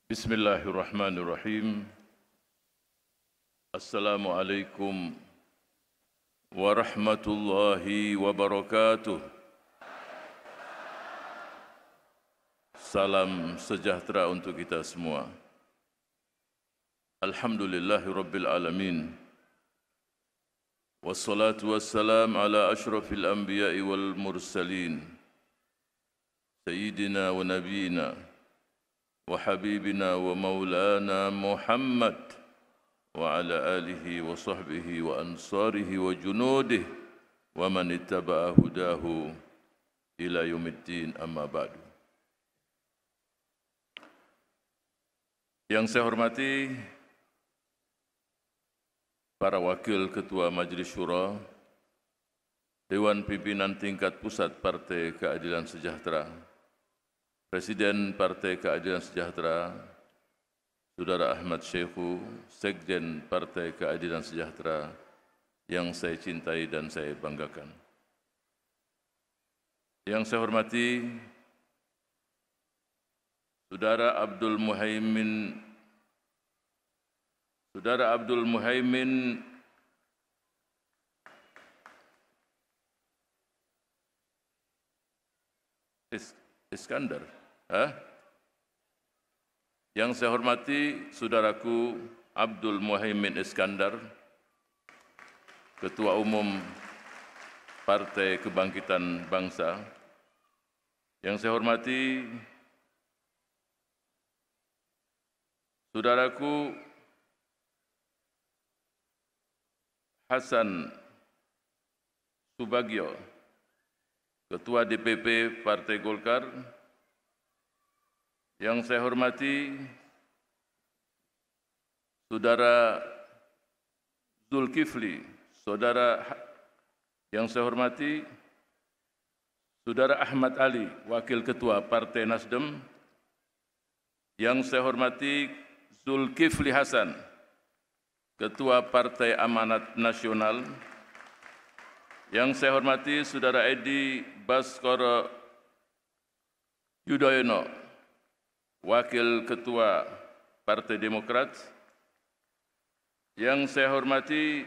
Bismillahirrahmanirrahim. Assalamualaikum warahmatullahi wabarakatuh. Salam sejahtera untuk kita semua. Alhamdulillahirabbil alamin. Wassalatu wassalam ala asyrafil anbiya'i wal mursalin. Sayyidina wa nabiyina وحبيبنا ومولانا محمد وعلى آله وصحبه وأنصاره وجنوده ومن اتبع هداه إلى يوم الدين أما بعد. Yang saya hormati para Wakil Ketua Majelis Syura Dewan Pimpinan Tingkat Pusat Partai Keadilan Sejahtera, Presiden Partai Keadilan Sejahtera, Saudara Ahmad Syekhu, Sekjen Partai Keadilan Sejahtera, yang saya cintai dan saya banggakan. Yang saya hormati Saudara Abdul Muhaimin Iskandar. Yang saya hormati saudaraku Abdul Muhaimin Iskandar, Ketua Umum Partai Kebangkitan Bangsa. Yang saya hormati saudaraku Hasan Subagio, Ketua DPP Partai Golkar. Yang saya hormati Saudara Zulkifli, yang saya hormati Saudara Ahmad Ali, Wakil Ketua Partai Nasdem. Yang saya hormati Zulkifli Hasan, Ketua Partai Amanat Nasional. Yang saya hormati Saudara Edi Baskoro Yudhoyono, Wakil Ketua Partai Demokrat. Yang saya hormati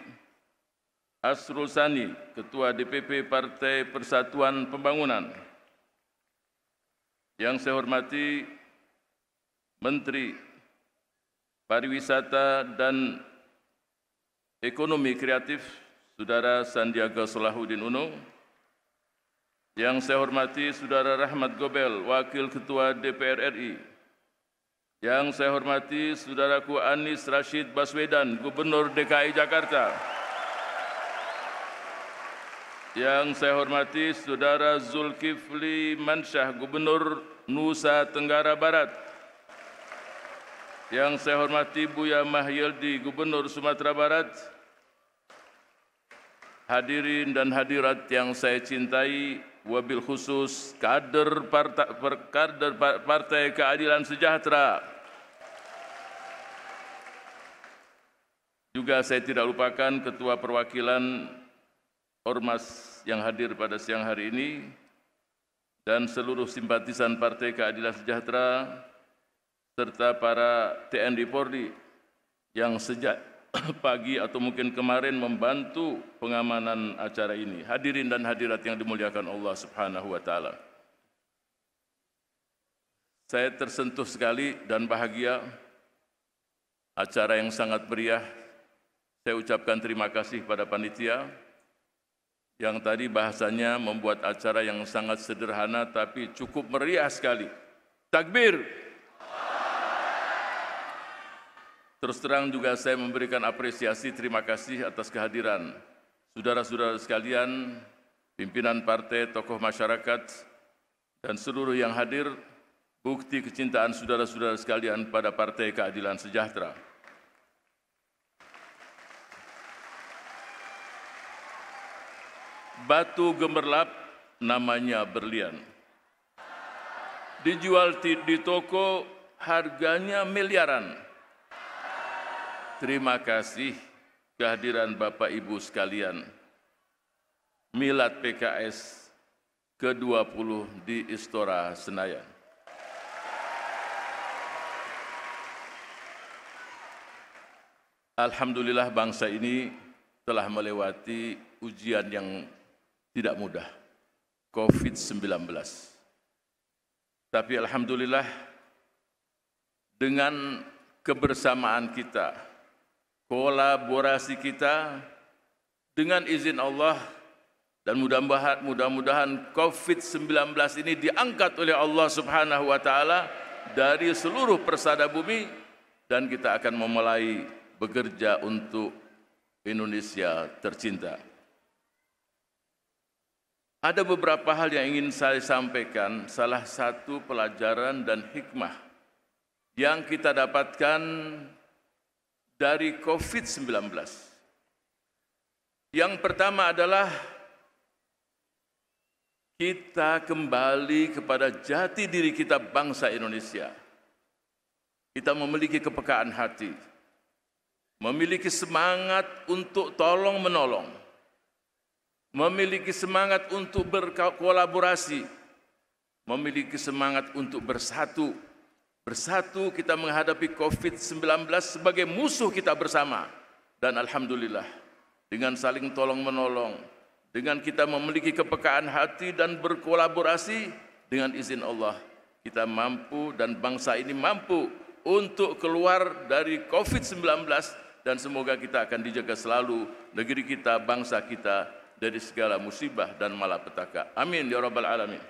Asrul Sani, Ketua DPP Partai Persatuan Pembangunan. Yang saya hormati Menteri Pariwisata dan Ekonomi Kreatif, Saudara Sandiaga Salahuddin Uno. Yang saya hormati Saudara Rahmat Gobel, Wakil Ketua DPR RI. Yang saya hormati Saudaraku Anies Rashid Baswedan, Gubernur DKI Jakarta. Yang saya hormati Saudara Zulkifli Mansyah, Gubernur Nusa Tenggara Barat. Yang saya hormati Buya Mahyildi, Gubernur Sumatera Barat. Hadirin dan hadirat yang saya cintai, wabil khusus kader Partai Keadilan Sejahtera. Juga saya tidak lupakan Ketua Perwakilan Ormas yang hadir pada siang hari ini dan seluruh simpatisan Partai Keadilan Sejahtera serta para TNI Polri yang sejak pagi atau mungkin kemarin membantu pengamanan acara ini. Hadirin dan hadirat yang dimuliakan Allah Subhanahu wa taala. Saya tersentuh sekali dan bahagia, acara yang sangat meriah. Saya ucapkan terima kasih pada panitia yang tadi bahasanya membuat acara yang sangat sederhana tapi cukup meriah sekali. Takbir. Terus terang juga saya memberikan apresiasi, terima kasih atas kehadiran saudara-saudara sekalian, pimpinan partai, tokoh masyarakat, dan seluruh yang hadir, bukti kecintaan saudara-saudara sekalian pada Partai Keadilan Sejahtera. Batu gemerlap namanya berlian. Dijual di toko harganya miliaran. Terima kasih kehadiran Bapak Ibu sekalian. Milad PKS ke-20 di Istora Senayan. Alhamdulillah bangsa ini telah melewati ujian yang tidak mudah, COVID-19. Tapi alhamdulillah dengan kebersamaan kita, kolaborasi kita, dengan izin Allah, dan mudah-mudahan COVID-19 ini diangkat oleh Allah Subhanahu wa Ta'ala dari seluruh persada bumi, dan kita akan memulai bekerja untuk Indonesia tercinta. Ada beberapa hal yang ingin saya sampaikan. Salah satu pelajaran dan hikmah yang kita dapatkan dari COVID-19. Yang pertama adalah kita kembali kepada jati diri kita bangsa Indonesia. Kita memiliki kepekaan hati, memiliki semangat untuk tolong menolong, memiliki semangat untuk berkolaborasi, memiliki semangat untuk bersatu. Bersatu kita menghadapi COVID-19 sebagai musuh kita bersama. Dan alhamdulillah, dengan saling tolong menolong, dengan kita memiliki kepekaan hati dan berkolaborasi, dengan izin Allah, kita mampu dan bangsa ini mampu untuk keluar dari COVID-19, dan semoga kita akan dijaga selalu negeri kita, bangsa kita dari segala musibah dan malapetaka. Amin ya rabbal alamin.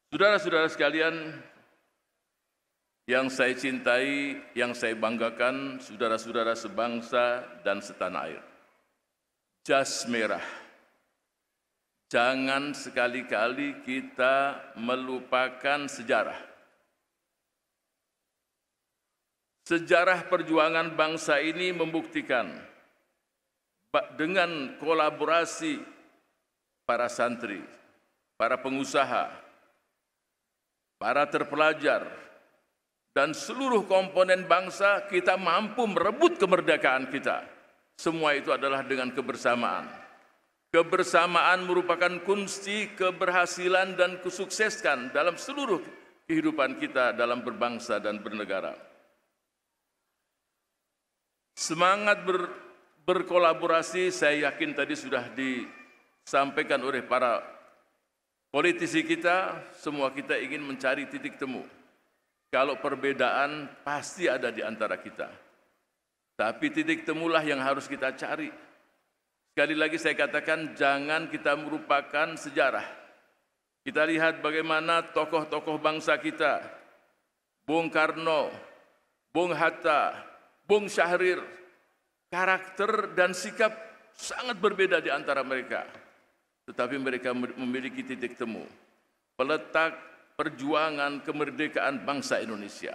Saudara-saudara sekalian yang saya cintai, yang saya banggakan, saudara-saudara sebangsa dan setanah air. Jas merah. Jangan sekali-kali kita melupakan sejarah. Sejarah perjuangan bangsa ini membuktikan dengan kolaborasi para santri, para pengusaha, para terpelajar, dan seluruh komponen bangsa, kita mampu merebut kemerdekaan kita. Semua itu adalah dengan kebersamaan. Kebersamaan merupakan kunci keberhasilan dan kesuksesan dalam seluruh kehidupan kita dalam berbangsa dan bernegara. Semangat berkolaborasi saya yakin tadi sudah disampaikan oleh para politisi kita. Semua kita ingin mencari titik temu. Kalau perbedaan pasti ada di antara kita, tapi titik temulah yang harus kita cari. Sekali lagi saya katakan, jangan kita melupakan sejarah. Kita lihat bagaimana tokoh-tokoh bangsa kita, Bung Karno, Bung Hatta, Bung Syahrir, karakter dan sikap sangat berbeda di antara mereka. Tetapi mereka memiliki titik temu, peletak perjuangan kemerdekaan bangsa Indonesia.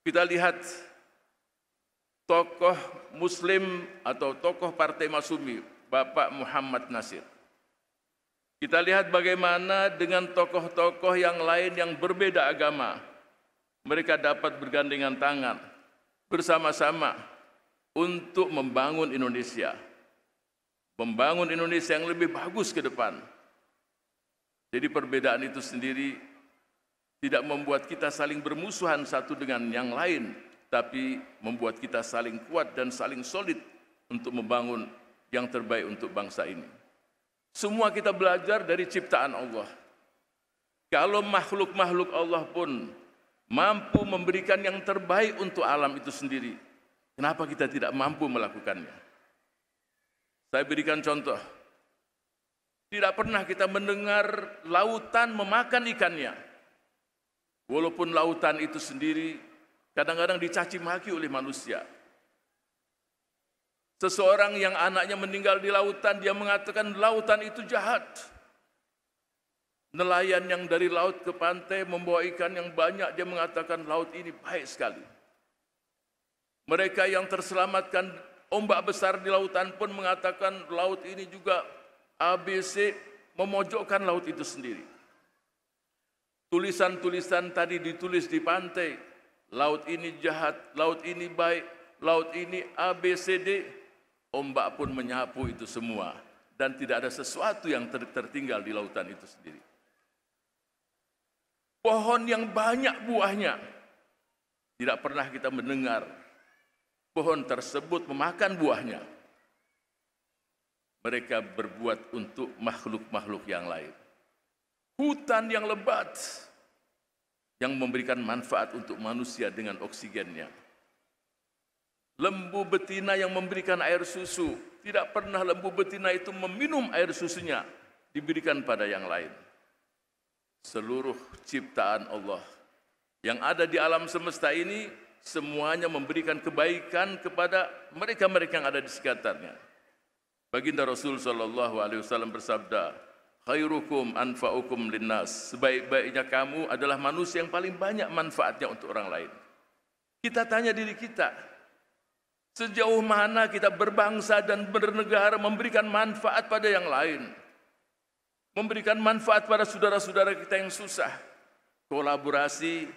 Kita lihat tokoh Muslim atau tokoh Partai Masyumi, Bapak Muhammad Nasir. Kita lihat bagaimana dengan tokoh-tokoh yang lain yang berbeda agama, mereka dapat bergandengan tangan bersama-sama untuk membangun Indonesia. Membangun Indonesia yang lebih bagus ke depan. Jadi perbedaan itu sendiri tidak membuat kita saling bermusuhan satu dengan yang lain, tapi membuat kita saling kuat dan saling solid untuk membangun yang terbaik untuk bangsa ini. Semua kita belajar dari ciptaan Allah. Kalau makhluk-makhluk Allah pun mampu memberikan yang terbaik untuk alam itu sendiri, kenapa kita tidak mampu melakukannya? Saya berikan contoh. Tidak pernah kita mendengar lautan memakan ikannya. Walaupun lautan itu sendiri kadang-kadang dicaci maki oleh manusia. Seseorang yang anaknya meninggal di lautan, dia mengatakan lautan itu jahat. Nelayan yang dari laut ke pantai membawa ikan yang banyak, dia mengatakan laut ini baik sekali. Mereka yang terselamatkan ombak besar di lautan pun mengatakan laut ini juga ABC, memojokkan laut itu sendiri. Tulisan-tulisan tadi ditulis di pantai, laut ini jahat, laut ini baik, laut ini ABCD, ombak pun menyapu itu semua. Dan tidak ada sesuatu yang tertinggal di lautan itu sendiri. Pohon yang banyak buahnya, tidak pernah kita mendengar pohon tersebut memakan buahnya. Mereka berbuat untuk makhluk-makhluk yang lain. Hutan yang lebat yang memberikan manfaat untuk manusia dengan oksigennya. Lembu betina yang memberikan air susu, tidak pernah lembu betina itu meminum air susunya, diberikan pada yang lain. Seluruh ciptaan Allah yang ada di alam semesta ini semuanya memberikan kebaikan kepada mereka-mereka yang ada di sekitarnya. Baginda Rasul sallallahu alaihi wasallam bersabda, "Khairukum anfa'ukum linnas." Sebaik-baiknya kamu adalah manusia yang paling banyak manfaatnya untuk orang lain. Kita tanya diri kita, sejauh mana kita berbangsa dan bernegara memberikan manfaat pada yang lain? Memberikan manfaat pada saudara-saudara kita yang susah. Kolaborasi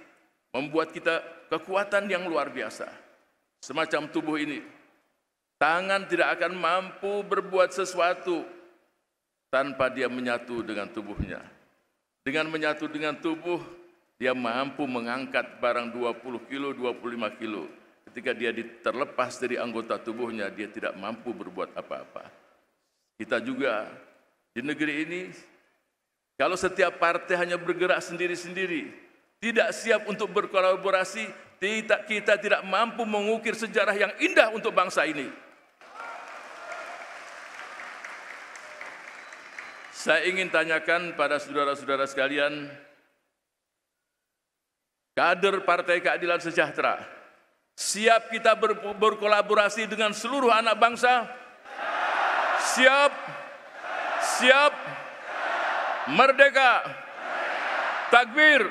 membuat kita kekuatan yang luar biasa. Semacam tubuh ini, tangan tidak akan mampu berbuat sesuatu tanpa dia menyatu dengan tubuhnya. Dengan menyatu dengan tubuh, dia mampu mengangkat barang 20 kilo, 25 kilo. Ketika dia terlepas dari anggota tubuhnya, dia tidak mampu berbuat apa-apa. Kita juga di negeri ini, kalau setiap partai hanya bergerak sendiri-sendiri, tidak siap untuk berkolaborasi, kita tidak mampu mengukir sejarah yang indah untuk bangsa ini. Saya ingin tanyakan pada saudara-saudara sekalian, kader Partai Keadilan Sejahtera, siap kita berkolaborasi dengan seluruh anak bangsa? Siap? Siap? Merdeka! Takbir!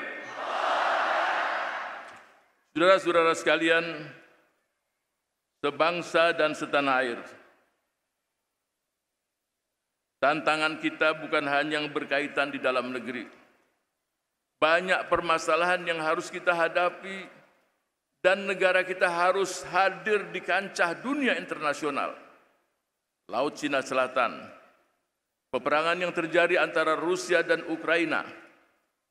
Saudara-saudara sekalian, sebangsa dan setanah air, tantangan kita bukan hanya yang berkaitan di dalam negeri. Banyak permasalahan yang harus kita hadapi dan negara kita harus hadir di kancah dunia internasional. Laut Cina Selatan, peperangan yang terjadi antara Rusia dan Ukraina,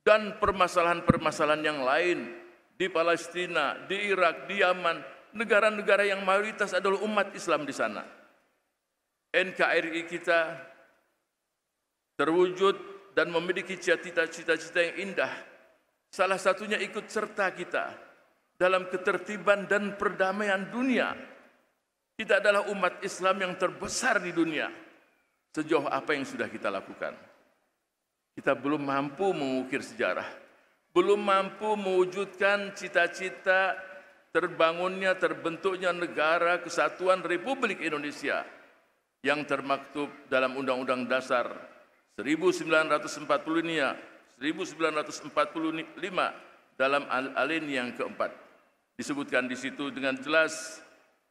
dan permasalahan-permasalahan yang lain di Palestina, di Irak, di Yaman, negara-negara yang mayoritas adalah umat Islam di sana. NKRI kita terwujud dan memiliki cita-cita yang indah. Salah satunya ikut serta kita dalam ketertiban dan perdamaian dunia. Kita adalah umat Islam yang terbesar di dunia. Sejauh apa yang sudah kita lakukan? Kita belum mampu mengukir sejarah, belum mampu mewujudkan cita-cita terbangunnya, terbentuknya negara kesatuan Republik Indonesia yang termaktub dalam Undang-Undang Dasar 1945 dalam alinea yang keempat. Disebutkan di situ dengan jelas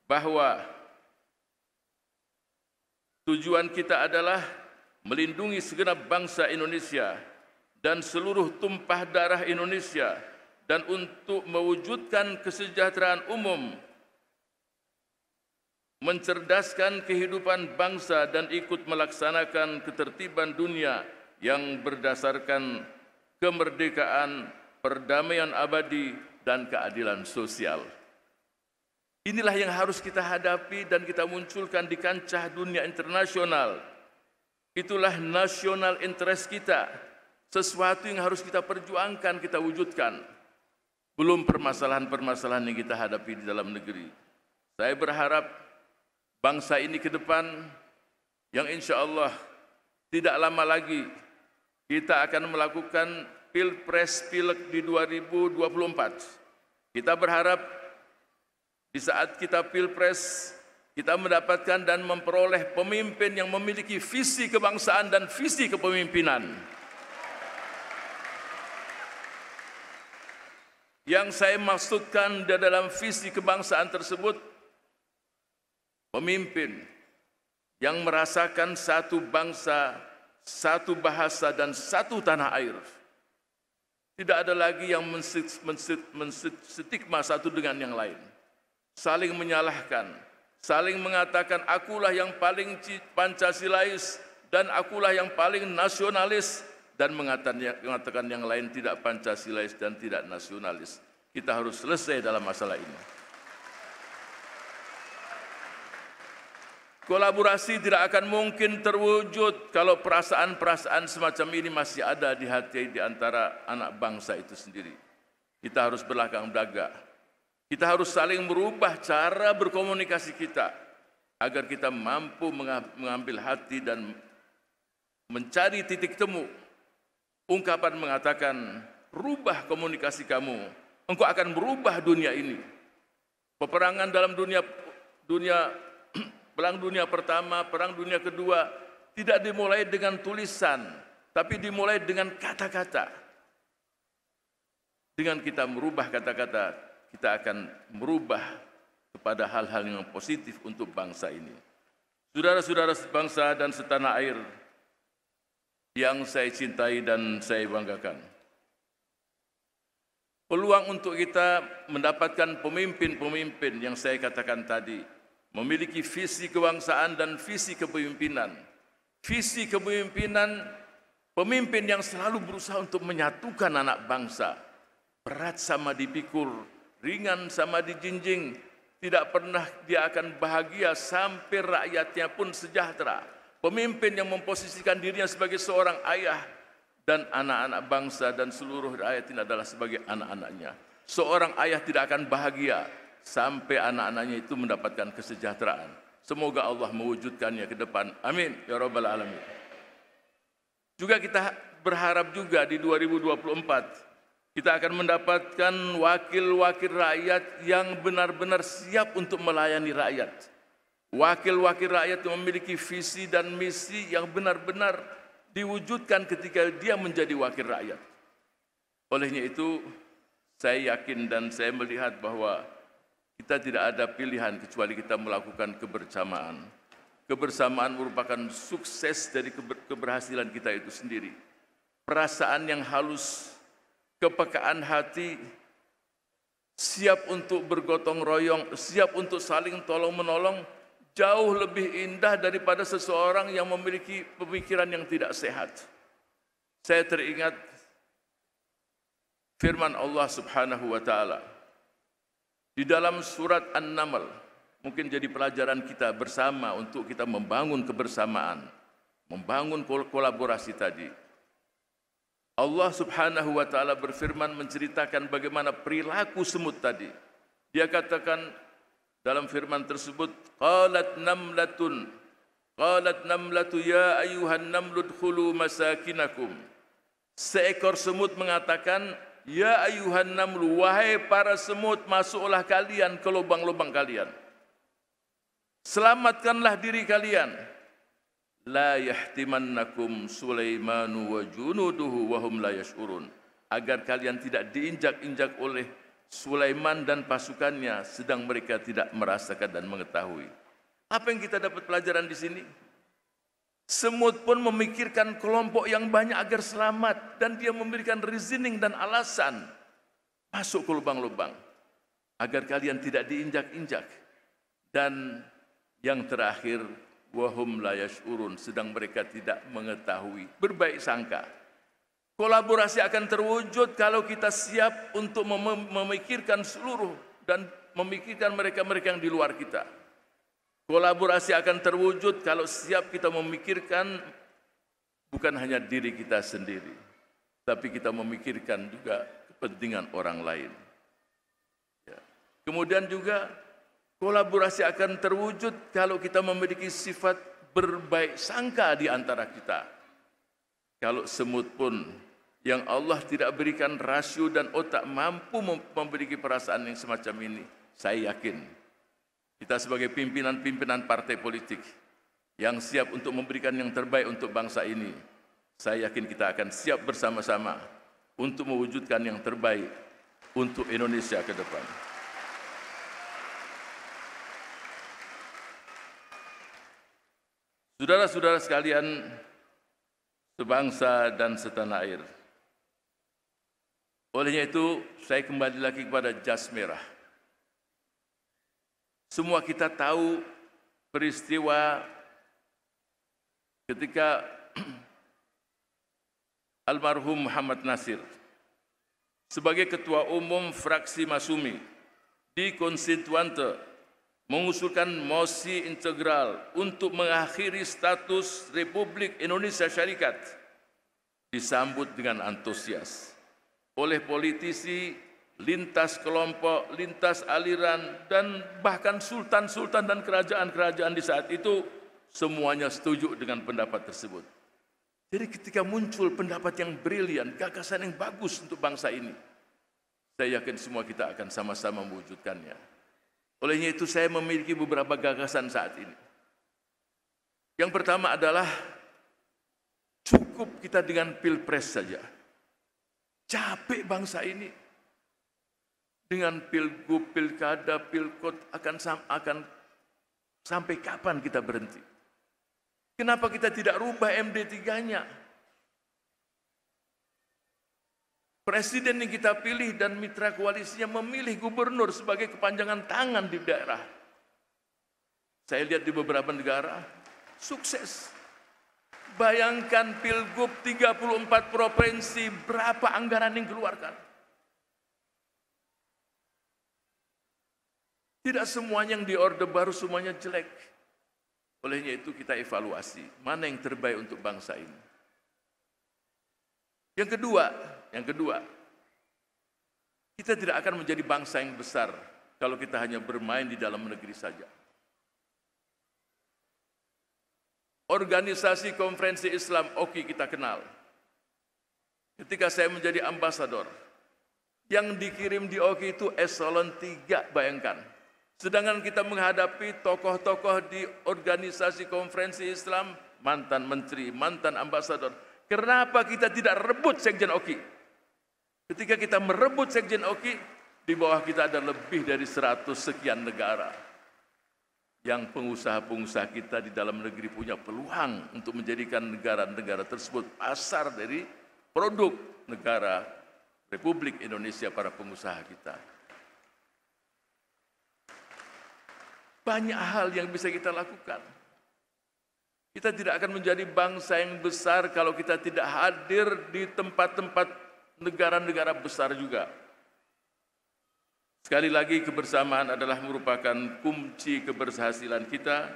bahwa tujuan kita adalah melindungi segenap bangsa Indonesia dan seluruh tumpah darah Indonesia, dan untuk mewujudkan kesejahteraan umum, mencerdaskan kehidupan bangsa dan ikut melaksanakan ketertiban dunia yang berdasarkan kemerdekaan, perdamaian abadi, dan keadilan sosial. Inilah yang harus kita hadapi dan kita munculkan di kancah dunia internasional. Itulah national interest kita. Sesuatu yang harus kita perjuangkan, kita wujudkan. Belum permasalahan-permasalahan yang kita hadapi di dalam negeri. Saya berharap bangsa ini ke depan, yang insya Allah tidak lama lagi kita akan melakukan Pilpres Pileg di 2024. Kita berharap di saat kita Pilpres, kita mendapatkan dan memperoleh pemimpin yang memiliki visi kebangsaan dan visi kepemimpinan. Yang saya maksudkan di dalam visi kebangsaan tersebut, pemimpin yang merasakan satu bangsa, satu bahasa, dan satu tanah air. Tidak ada lagi yang menstigma satu dengan yang lain. Saling menyalahkan, saling mengatakan akulah yang paling Pancasilais dan akulah yang paling nasionalis, dan mengatakan yang lain tidak Pancasilais dan tidak nasionalis. Kita harus selesai dalam masalah ini. Kolaborasi tidak akan mungkin terwujud kalau perasaan-perasaan semacam ini masih ada di hati di antara anak bangsa itu sendiri. Kita harus belakang daga. Kita harus saling merubah cara berkomunikasi kita agar kita mampu mengambil hati dan mencari titik temu. Ungkapan mengatakan, rubah komunikasi kamu, engkau akan merubah dunia ini. Peperangan dalam Perang Dunia Pertama, Perang Dunia Kedua tidak dimulai dengan tulisan, tapi dimulai dengan kata-kata. Dengan kita merubah kata-kata, kita akan merubah kepada hal-hal yang positif untuk bangsa ini. Saudara-saudara sebangsa dan setanah air yang saya cintai dan saya banggakan. Peluang untuk kita mendapatkan pemimpin-pemimpin yang saya katakan tadi, memiliki visi kebangsaan dan visi kepemimpinan. Visi kepemimpinan, pemimpin yang selalu berusaha untuk menyatukan anak bangsa. Berat sama dipikul, ringan sama dijinjing. Tidak pernah dia akan bahagia sampai rakyatnya pun sejahtera. Pemimpin yang memposisikan dirinya sebagai seorang ayah dan anak-anak bangsa dan seluruh rakyat ini adalah sebagai anak-anaknya. Seorang ayah tidak akan bahagia sampai anak-anaknya itu mendapatkan kesejahteraan. Semoga Allah mewujudkannya ke depan. Amin. Ya Rabbal Alamin. Juga kita berharap juga di 2024, kita akan mendapatkan wakil-wakil rakyat yang benar-benar siap untuk melayani rakyat. Wakil-wakil rakyat yang memiliki visi dan misi yang benar-benar diwujudkan ketika dia menjadi wakil rakyat. Olehnya itu, saya yakin dan saya melihat bahwa kita tidak ada pilihan kecuali kita melakukan kebersamaan. Kebersamaan merupakan sukses dari keberhasilan kita itu sendiri. Perasaan yang halus, kepekaan hati, siap untuk bergotong royong, siap untuk saling tolong-menolong, jauh lebih indah daripada seseorang yang memiliki pemikiran yang tidak sehat. Saya teringat firman Allah Subhanahu wa taala di dalam surat An-Naml, mungkin jadi pelajaran kita bersama untuk kita membangun kebersamaan, membangun kolaborasi tadi. Allah Subhanahu wa taala berfirman menceritakan bagaimana perilaku semut tadi. Dia katakan dalam firman tersebut, qalat namlatu ya ayuhan namlu dkhulu masakinakum. Seekor semut mengatakan, ya ayuhan namlu, wahai para semut, masuklah kalian ke lubang-lubang kalian. Selamatkanlah diri kalian. La yahtimannakum Sulaimanu wa junuduhu wa hum la yash'urun. Agar kalian tidak diinjak-injak oleh Sulaiman dan pasukannya sedang mereka tidak merasakan dan mengetahui. Apa yang kita dapat pelajaran di sini? Semut pun memikirkan kelompok yang banyak agar selamat dan dia memberikan reasoning dan alasan masuk ke lubang-lubang agar kalian tidak diinjak-injak. Dan yang terakhir, wahum la yash'urun, sedang mereka tidak mengetahui, berbaik sangka. Kolaborasi akan terwujud kalau kita siap untuk memikirkan seluruh dan memikirkan mereka-mereka yang di luar kita. Kolaborasi akan terwujud kalau siap kita memikirkan bukan hanya diri kita sendiri, tapi kita memikirkan juga kepentingan orang lain. Ya. Kemudian juga kolaborasi akan terwujud kalau kita memiliki sifat berbaik sangka di antara kita. Kalau semut pun yang Allah tidak berikan rasio dan otak mampu memiliki perasaan yang semacam ini, saya yakin kita sebagai pimpinan-pimpinan partai politik yang siap untuk memberikan yang terbaik untuk bangsa ini, saya yakin kita akan siap bersama-sama untuk mewujudkan yang terbaik untuk Indonesia ke depan. Saudara-saudara sekalian, sebangsa dan setanah air. Olehnya itu, saya kembali lagi kepada jas merah. Semua kita tahu peristiwa ketika almarhum Muhammad Nasir, sebagai Ketua Umum Fraksi Masumi di Konstituante mengusulkan mosi integral untuk mengakhiri status Republik Indonesia Syarikat disambut dengan antusias oleh politisi, lintas kelompok, lintas aliran, dan bahkan sultan-sultan dan kerajaan-kerajaan di saat itu semuanya setuju dengan pendapat tersebut. Jadi ketika muncul pendapat yang brilian, gagasan yang bagus untuk bangsa ini, saya yakin semua kita akan sama-sama mewujudkannya. Olehnya itu saya memiliki beberapa gagasan saat ini. Yang pertama adalah cukup kita dengan pilpres saja. Capek bangsa ini. Dengan pilgub, pilkada, pilkot akan sampai kapan kita berhenti? Kenapa kita tidak rubah MD3-nya? Presiden yang kita pilih dan mitra koalisinya memilih gubernur sebagai kepanjangan tangan di daerah. Saya lihat di beberapa negara, sukses. Bayangkan pilgub 34 provinsi, berapa anggaran yang dikeluarkan? Tidak semuanya yang di Orde Baru semuanya jelek. Olehnya itu kita evaluasi, mana yang terbaik untuk bangsa ini. Yang kedua, kita tidak akan menjadi bangsa yang besar kalau kita hanya bermain di dalam negeri saja. Organisasi Konferensi Islam OKI kita kenal. Ketika saya menjadi ambasador, yang dikirim di OKI itu eselon 3, bayangkan. Sedangkan kita menghadapi tokoh-tokoh di organisasi Konferensi Islam, mantan menteri, mantan ambasador. Kenapa kita tidak rebut sekjen OKI? Ketika kita merebut sekjen OKI, di bawah kita ada lebih dari 100 sekian negara. Yang pengusaha-pengusaha kita di dalam negeri punya peluang untuk menjadikan negara-negara tersebut pasar dari produk negara Republik Indonesia para pengusaha kita. Banyak hal yang bisa kita lakukan. Kita tidak akan menjadi bangsa yang besar kalau kita tidak hadir di tempat-tempat negara-negara besar juga. Sekali lagi, kebersamaan adalah merupakan kunci keberhasilan kita.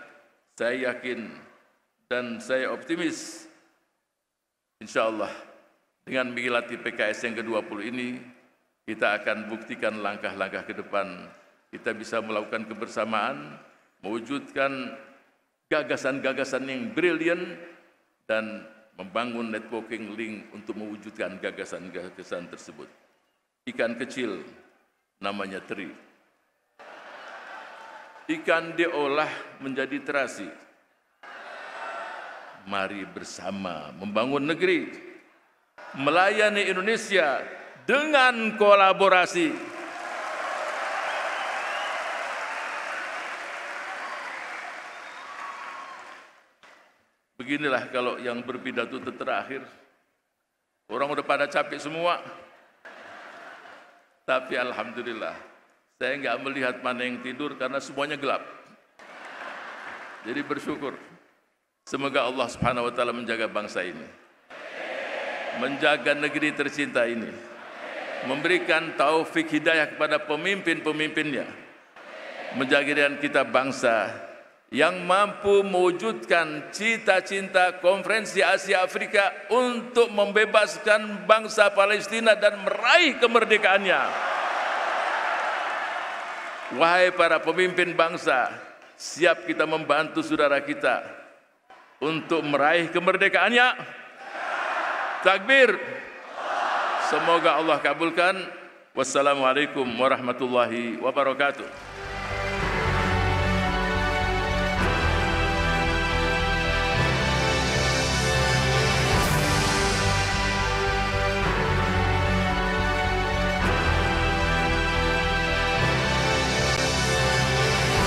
Saya yakin dan saya optimis, insya Allah dengan mengilati PKS yang ke-20 ini, kita akan buktikan langkah-langkah ke depan. Kita bisa melakukan kebersamaan, mewujudkan gagasan-gagasan yang brilian, dan membangun networking link untuk mewujudkan gagasan-gagasan tersebut. Ikan kecil namanya teri. Ikan diolah menjadi terasi. Mari bersama membangun negeri, melayani Indonesia dengan kolaborasi. Beginilah kalau yang berpidato terakhir. Orang udah pada capek semua. Tapi alhamdulillah, saya nggak melihat mana yang tidur karena semuanya gelap. Jadi bersyukur. Semoga Allah Subhanahu wa taala menjaga bangsa ini. Menjaga negeri tercinta ini. Memberikan taufik hidayah kepada pemimpin-pemimpinnya. Menjadikan kita bangsa yang mampu mewujudkan cita-cita Konferensi Asia Afrika untuk membebaskan bangsa Palestina dan meraih kemerdekaannya. Wahai para pemimpin bangsa, siap kita membantu saudara kita untuk meraih kemerdekaannya? Takbir. Semoga Allah kabulkan. Wassalamualaikum warahmatullahi wabarakatuh.